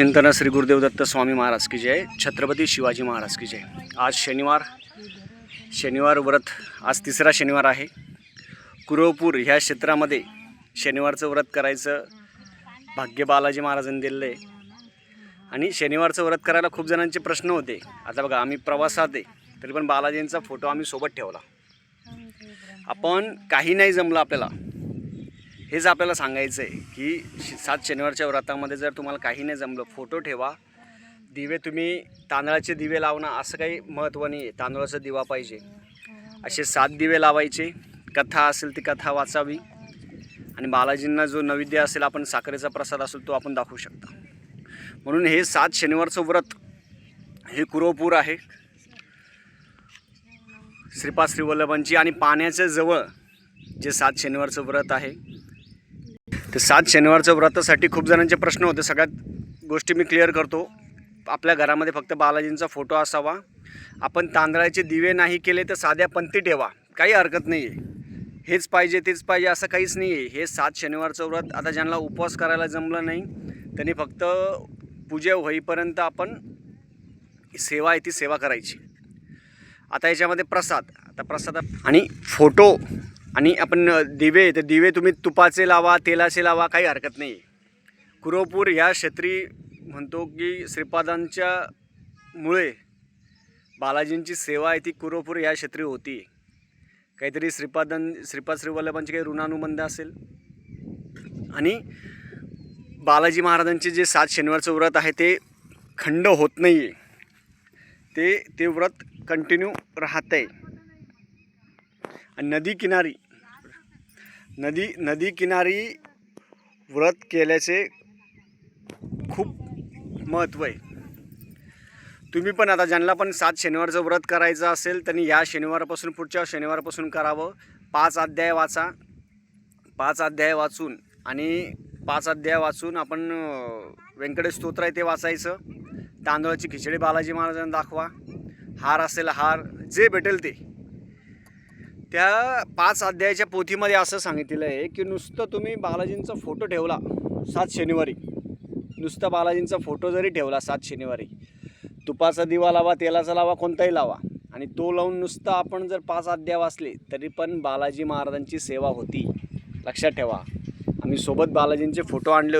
चिंतन श्री गुरुदेव दत्त स्वामी महाराज की जय, छत्रपती शिवाजी महाराज की जय। आज शनिवार व्रत, आज तिसरा शनिवार आहे। कुरवपूर ह्या क्षेत्रामध्ये शनिवारचं व्रत करायचं भाग्य बालाजी महाराजांनी दिलेलं आहे। आणि शनिवारचं व्रत करायला खूप जणांचे प्रश्न होते। आता बघा, आम्ही प्रवासात आहे तरी पण बालाजींचा फोटो आम्ही सोबत ठेवला। आपण काही नाही जमलं आपल्याला, हेच आपल्याला सांगायचं आहे की 7 शनिवारच्या व्रतामध्ये जर तुम्हाला काही नाही जमलं, फोटो ठेवा। दिवे तुम्ही तांदळाचे दिवे लावणं असं काही महत्त्व नाही आहे, तांदळाचा दिवा पाहिजे। असे 7 दिवे लावायचे, कथा असेल ती कथा वाचावी आणि बालाजींना जो नैवेद्य असेल, आपण साखरेचा प्रसाद असेल तो आपण दाखवू शकता। म्हणून हे 7 शनिवारचं व्रत हे कुरवपूर आहे, श्रीपाद श्रीवल्लभांची आणि पाण्याच्या जवळ जे 7 शनिवारचं व्रत आहे। ते 7 शनिवारचं व्रतासाठी खूप जणांचे प्रश्न होते। सगळ्यात गोष्टी मी क्लिअर करतो। आपल्या घरामध्ये फक्त बालाजींचा फोटो असावा। आपण तांदळाचे दिवे नाही केले तर साध्या पंथी ठेवा, काही हरकत नाही आहे। हेच पाहिजे तेच पाहिजे असं काहीच नाही आहे। हे 7 शनिवारचं व्रत, आता ज्यांना उपवास करायला जमलं नाही त्यांनी फक्त पूजा होईपर्यंत आपण सेवा आहे ती सेवा करायची। आता याच्यामध्ये प्रसाद, आता प्रसाद आणि फोटो आणि आपण दिवे, तर दिवे तुम्ही तुपाचे लावा, तेलाचे लावा, काही हरकत नाही। कुरवपूर या क्षेत्री म्हणतो की श्रीपादांच्या मुळे बालाजींची सेवा आहे ती कुरवपूर या क्षेत्री होती। काहीतरी श्रीपाद श्रीवल्लभांचे काही ऋणानुबंध असेल आणि बालाजी महाराजांचे जे 7 शनिवारचं व्रत आहे ते खंड होत नाही आहे, ते व्रत कंटिन्यू राहत आहे। नदी किनारी व्रत केल्याचे खूप महत्त्व आहे। तुम्ही पण आता ज्यांना पण 7 शनिवारचं व्रत करायचं असेल त्यांनी या शनिवारापासून पुढच्या शनिवारापासून करावं। 5 अध्याय वाचा, 5 अध्याय वाचून आणि 5 अध्याय वाचून आपण व्यंकटेश स्तोत्र आहे ते वाचायचं। तांदळाची खिचडी बालाजी महाराजांना दाखवा, हार असेल हार, जे भेटेल ते। त्या 5 अध्यायाच्या पोथीमध्ये असं सांगितलेलं आहे की नुसतं तुम्ही बालाजींचा फोटो ठेवला 7 शनिवारी, नुसतं बालाजींचा फोटो जरी ठेवला 7 शनिवारी, तुपाचा दिवा लावा, तेलाचा लावा, कोणताही लावा, आणि तो लावून नुसतं आपण जर 5 अध्याय वाचले तरी पण बालाजी महाराजांची सेवा होती। लक्षात ठेवा, आम्ही सोबत बालाजींचे फोटो आणले होते।